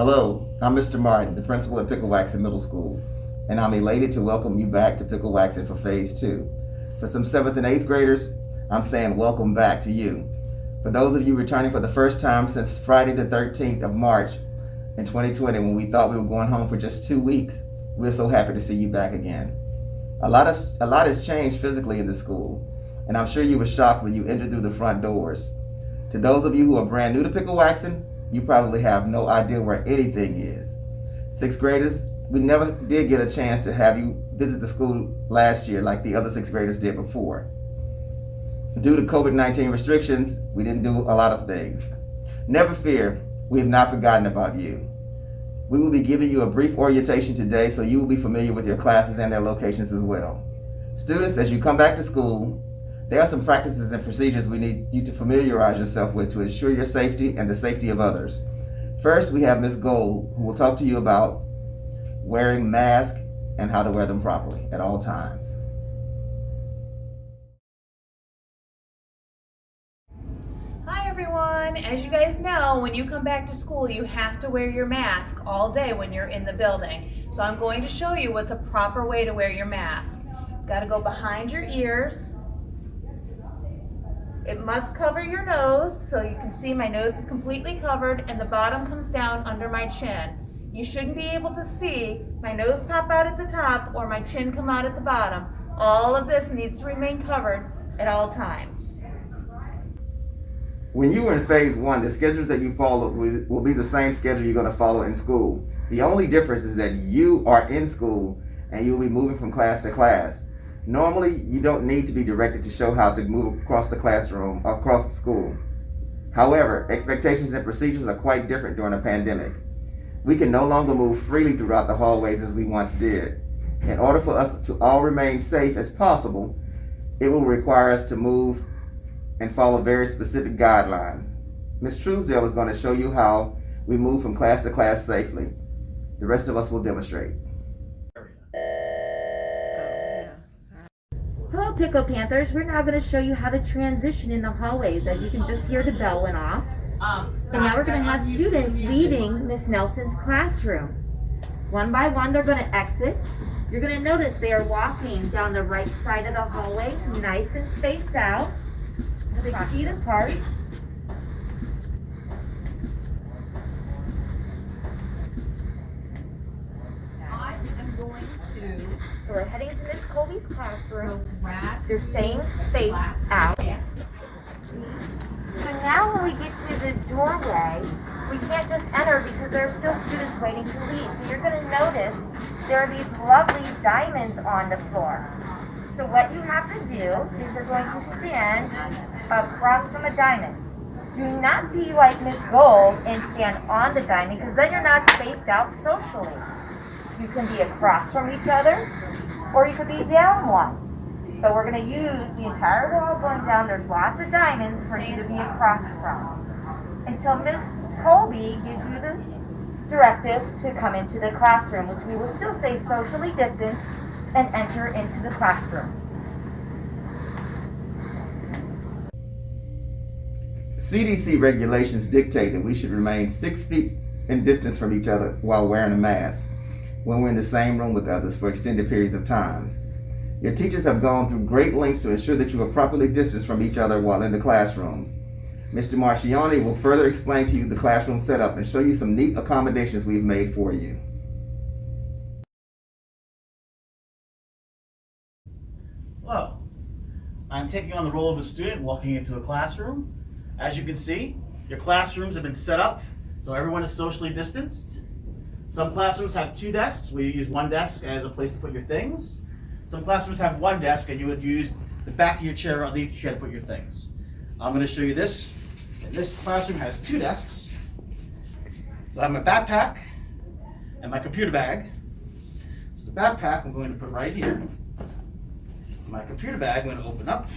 Hello, I'm Mr. Martin, the principal at Piccowaxen Middle School, and I'm elated to welcome you back to Piccowaxen for Phase 2. For some 7th and 8th graders, I'm saying welcome back to you. For those of you returning for the first time since Friday the 13th of March in 2020, when we thought we were going home for just 2 weeks, we're so happy to see you back again. A lot has changed physically in the school, and I'm sure you were shocked when you entered through the front doors. To those of you who are brand new to Piccowaxen, you probably have no idea where anything is. 6th graders, we never did get a chance to have you visit the school last year like the other 6th graders did before. Due to COVID-19 restrictions, we didn't do a lot of things. Never fear, we have not forgotten about you. We will be giving you a brief orientation today so you will be familiar with your classes and their locations as well. Students, as you come back to school, there are some practices and procedures we need you to familiarize yourself with to ensure your safety and the safety of others. First, we have Ms. Gold, who will talk to you about wearing masks and how to wear them properly at all times. Hi everyone! As you guys know, when you come back to school, you have to wear your mask all day when you're in the building. So I'm going to show you what's a proper way to wear your mask. It's got to go behind your ears. It must cover your nose, so you can see my nose is completely covered and the bottom comes down under my chin. You shouldn't be able to see my nose pop out at the top or my chin come out at the bottom. All of this needs to remain covered at all times. When you are in Phase 1, the schedules that you follow will be the same schedule you're going to follow in school. The only difference is that you are in school and you'll be moving from class to class. Normally, you don't need to be directed to show how to move across the classroom or across the school. However, expectations and procedures are quite different during a pandemic. We can no longer move freely throughout the hallways as we once did. In order for us to all remain safe as possible, it will require us to move and follow very specific guidelines. Ms. Truesdale is going to show you how we move from class to class safely. The rest of us will demonstrate. Hello Pickle Panthers, we're now going to show you how to transition in the hallways. As you can just hear, the bell went off. And now we're going to have students leaving Miss Nelson's classroom. One by one they're going to exit. You're going to notice they are walking down the right side of the hallway, nice and spaced out, 6 feet apart. So we're heading to Miss Colby's classroom. They're staying spaced out. So now when we get to the doorway, we can't just enter because there are still students waiting to leave. So you're going to notice there are these lovely diamonds on the floor. So what you have to do is you're going to stand across from a diamond. Do not be like Miss Gold and stand on the diamond because then you're not spaced out socially. You can be across from each other, or you could be down one. But we're going to use the entire wall going down. There's lots of diamonds for you to be across from until Miss Colby gives you the directive to come into the classroom, which we will still say socially distanced, and enter into the classroom. CDC regulations dictate that we should remain 6 feet in distance from each other while wearing a mask when we're in the same room with others for extended periods of time. Your teachers have gone through great lengths to ensure that you are properly distanced from each other while in the classrooms. Mr. Marcioni will further explain to you the classroom setup and show you some neat accommodations we've made for you. Hello, I'm taking on the role of a student walking into a classroom. As you can see, your classrooms have been set up so everyone is socially distanced. Some classrooms have 2 desks where you use one desk as a place to put your things. Some classrooms have 1 desk and you would use the back of your chair or underneath your chair to put your things. I'm going to show you this. And this classroom has 2 desks. So I have my backpack and my computer bag. So the backpack I'm going to put right here. My computer bag I'm going to open up.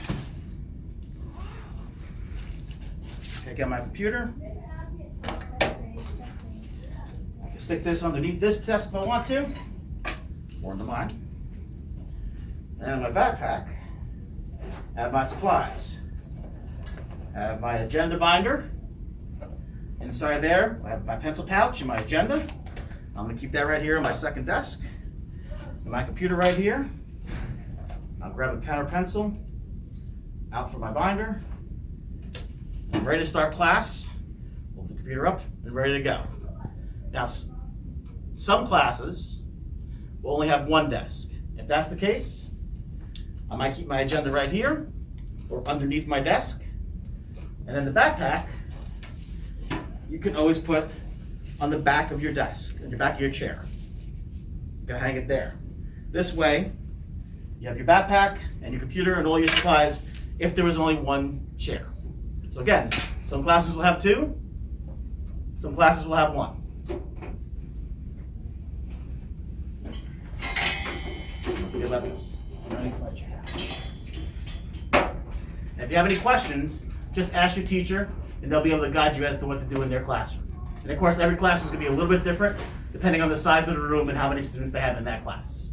Take out my computer. I can stick this underneath this desk if I want to, or under mine. And in my backpack, I have my supplies. I have my agenda binder Inside there, I have my pencil pouch and my agenda. I'm gonna keep that right here on my second desk. And my computer right here. I'll grab a pen or pencil, out for my binder. I'm ready to start class. Hold the computer up and ready to go. Now, some classes will only have one desk. If that's the case, I might keep my agenda right here or underneath my desk. And then the backpack, you can always put on the back of your desk, on the back of your chair. You can hang it there. This way, you have your backpack and your computer and all your supplies if there was only one chair. So again, some classes will have two, some classes will have one. Don't forget about this. And if you have any questions, just ask your teacher and they'll be able to guide you as to what to do in their classroom. And of course, every classroom is going to be a little bit different depending on the size of the room and how many students they have in that class.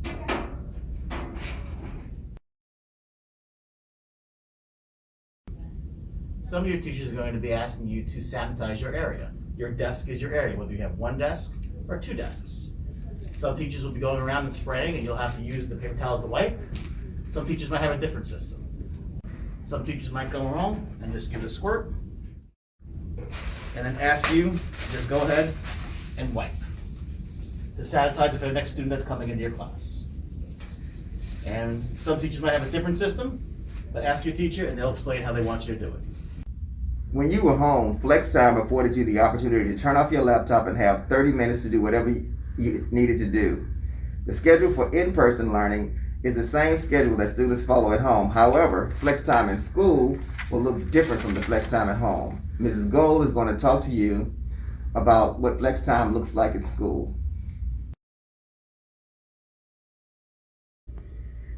Some of your teachers are going to be asking you to sanitize your area. Your desk is your area, whether you have one desk or two desks. Some teachers will be going around and spraying and you'll have to use the paper towels to wipe. Some teachers might have a different system. Some teachers might go home and just give it a squirt and then ask you to just go ahead and wipe to sanitize it for the next student that's coming into your class. And some teachers might have a different system, but ask your teacher and they'll explain how they want you to do it. When you were home, flex time afforded you the opportunity to turn off your laptop and have 30 minutes to do whatever you needed to do. The schedule for in-person learning is the same schedule that students follow at home. However, flex time in school will look different from the flex time at home. Mrs. Gold is going to talk to you about what flex time looks like in school.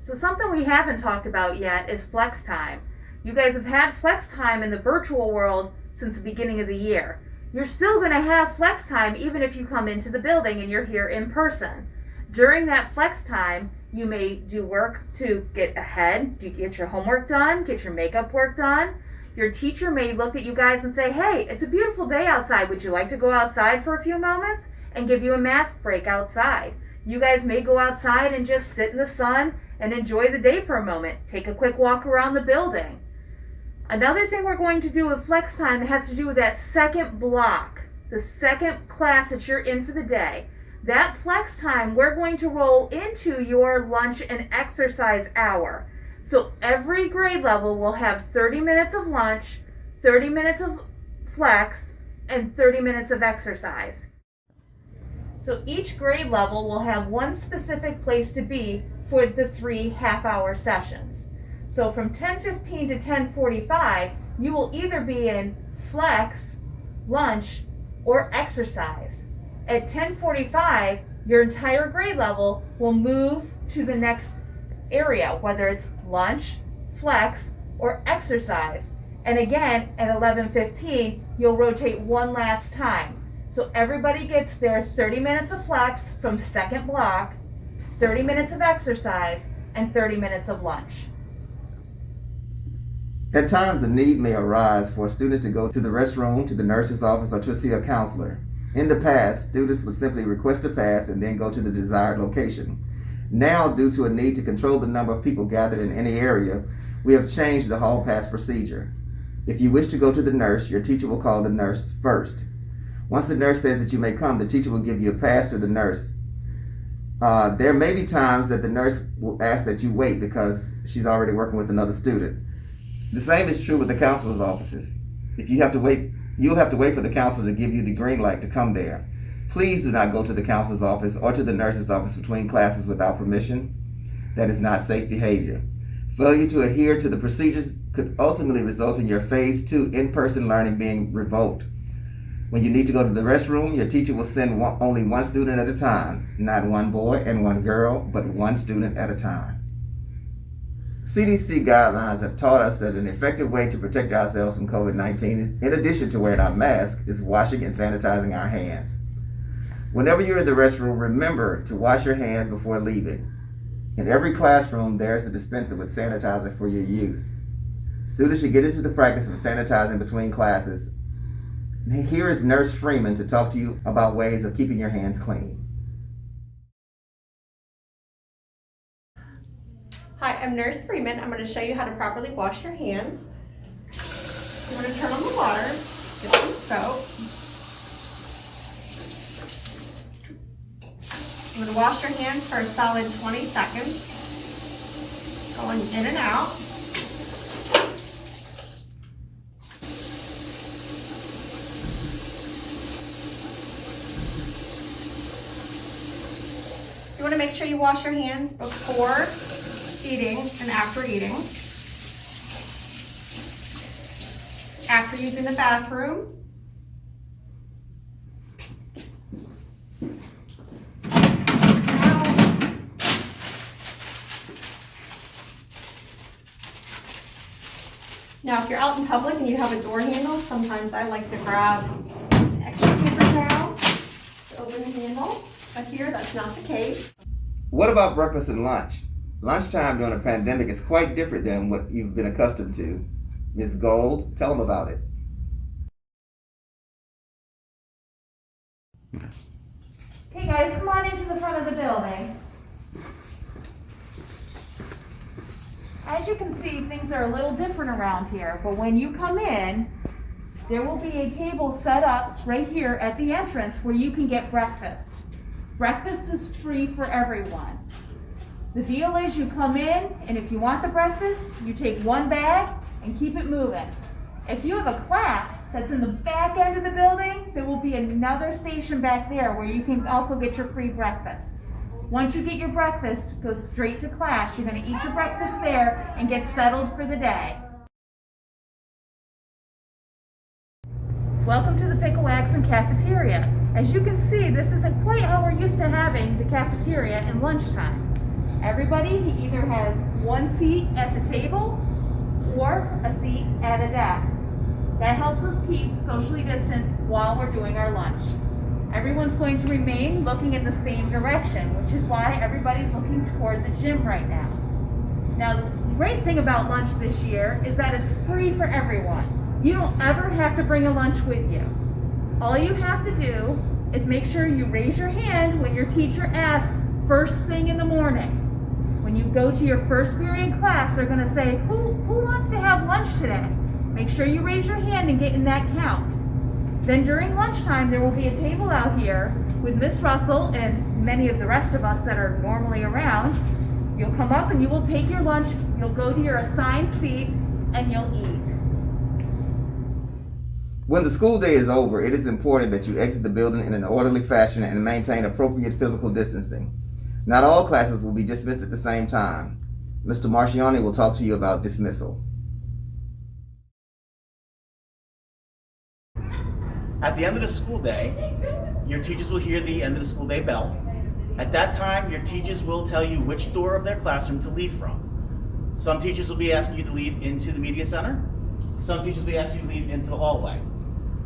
So something we haven't talked about yet is flex time. You guys have had flex time in the virtual world since the beginning of the year. You're still going to have flex time even if you come into the building and you're here in person. During that flex time, you may do work to get ahead, get your homework done, get your makeup work done. Your teacher may look at you guys and say, hey, it's a beautiful day outside. Would you like to go outside for a few moments? And give you a mask break outside. You guys may go outside and just sit in the sun and enjoy the day for a moment. Take a quick walk around the building. Another thing we're going to do with flex time has to do with that second block, the second class that you're in for the day. That flex time, we're going to roll into your lunch and exercise hour. So every grade level will have 30 minutes of lunch, 30 minutes of flex, and 30 minutes of exercise. So each grade level will have one specific place to be for the 3 half-hour sessions. So from 10:15 to 10:45, you will either be in flex, lunch, or exercise. At 10:45, your entire grade level will move to the next area, whether it's lunch, flex, or exercise. And again, at 11:15, you'll rotate one last time. So everybody gets their 30 minutes of flex from second block, 30 minutes of exercise, and 30 minutes of lunch. At times, a need may arise for a student to go to the restroom, to the nurse's office, or to see a counselor. In the past, students would simply request a pass and then go to the desired location. Now, due to a need to control the number of people gathered in any area, we have changed the hall pass procedure. If you wish to go to the nurse, your teacher will call the nurse first. Once the nurse says that you may come, the teacher will give you a pass to the nurse. There may be times that the nurse will ask that you wait because she's already working with another student. The same is true with the counselor's offices. If you have to wait, you'll have to wait for the counselor to give you the green light to come there. Please do not go to the counselor's office or to the nurse's office between classes without permission. That is not safe behavior. Failure to adhere to the procedures could ultimately result in your phase 2 in-person learning being revoked. When you need to go to the restroom, your teacher will send only one student at a time, not one boy and one girl, but one student at a time. CDC guidelines have taught us that an effective way to protect ourselves from COVID-19, in addition to wearing our mask, is washing and sanitizing our hands. Whenever you're in the restroom, remember to wash your hands before leaving. In every classroom, there's a dispenser with sanitizer for your use. Students should get into the practice of sanitizing between classes Here is Nurse Freeman to talk to you about ways of keeping your hands clean. Hi, I'm Nurse Freeman. I'm going to show you how to properly wash your hands. I'm going to turn on the water, get some soap. I'm going to wash your hands for a solid 20 seconds, going in and out. You want to make sure you wash your hands before eating and after eating. After using the bathroom. Now, if you're out in public and you have a door handle, sometimes I like to grab an extra paper towel to open the handle. But here, that's not the case. What about breakfast and lunch? Lunchtime during a pandemic is quite different than what you've been accustomed to. Ms. Gold, tell them about it. Okay guys, come on into the front of the building. As you can see, things are a little different around here, but when you come in, there will be a table set up right here at the entrance where you can get breakfast. Breakfast is free for everyone. The deal is you come in, and if you want the breakfast, you take one bag and keep it moving. If you have a class that's in the back end of the building, there will be another station back there where you can also get your free breakfast. Once you get your breakfast, go straight to class. You're going to eat your breakfast there and get settled for the day. Welcome to the Piccowaxen cafeteria. As you can see, this isn't quite how we're used to having the cafeteria in lunchtime. Everybody either has one seat at the table or a seat at a desk. That helps us keep socially distant while we're doing our lunch. Everyone's going to remain looking in the same direction, which is why everybody's looking toward the gym right now. Now, the great thing about lunch this year is that it's free for everyone. You don't ever have to bring a lunch with you. All you have to do is make sure you raise your hand when your teacher asks first thing in the morning. When you go to your first period class, they're going to say, who wants to have lunch today? Make sure you raise your hand and get in that count. Then during lunchtime, there will be a table out here with Miss Russell and many of the rest of us that are normally around. You'll come up and you will take your lunch, you'll go to your assigned seat, and you'll eat. When the school day is over, it is important that you exit the building in an orderly fashion and maintain appropriate physical distancing. Not all classes will be dismissed at the same time. Mr. Marcioni will talk to you about dismissal. At the end of the school day, your teachers will hear the end of the school day bell. At that time, your teachers will tell you which door of their classroom to leave from. Some teachers will be asking you to leave into the media center. Some teachers will be asking you to leave into the hallway.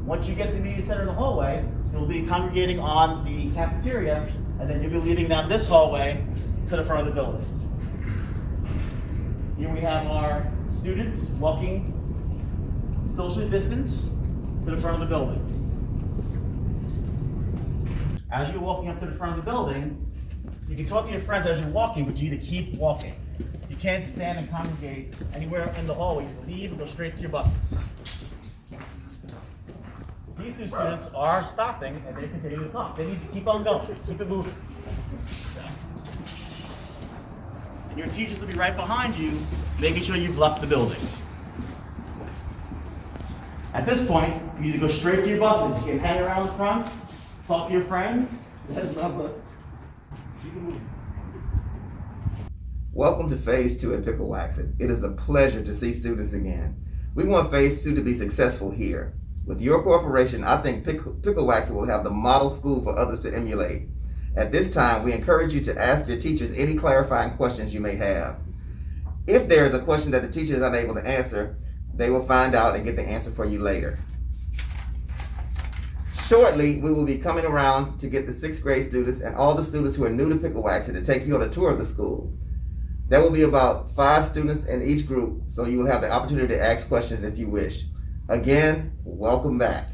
Once you get to the media center in the hallway, you'll be congregating on the cafeteria, and then you'll be leading down this hallway to the front of the building. Here we have our students walking socially distanced to the front of the building. As you're walking up to the front of the building, you can talk to your friends as you're walking, but you need to keep walking. You can't stand and congregate anywhere in the hallway. You leave and go straight to your buses. These two students are stopping and they continue to talk. They need to keep on going, keep it moving. So. And your teachers will be right behind you, making sure you've left the building. At this point, you need to go straight to your buses. You can hang around the front, talk to your friends. Welcome to Phase 2 at Piccowaxen. It is a pleasure to see students again. We want Phase 2 to be successful here. With your cooperation, I think Piccowaxen will have the model school for others to emulate. At this time, we encourage you to ask your teachers any clarifying questions you may have. If there is a question that the teacher is unable to answer, they will find out and get the answer for you later. Shortly, we will be coming around to get the 6th grade students and all the students who are new to Piccowaxen to take you on a tour of the school. There will be about 5 students in each group, so you will have the opportunity to ask questions if you wish. Again, welcome back.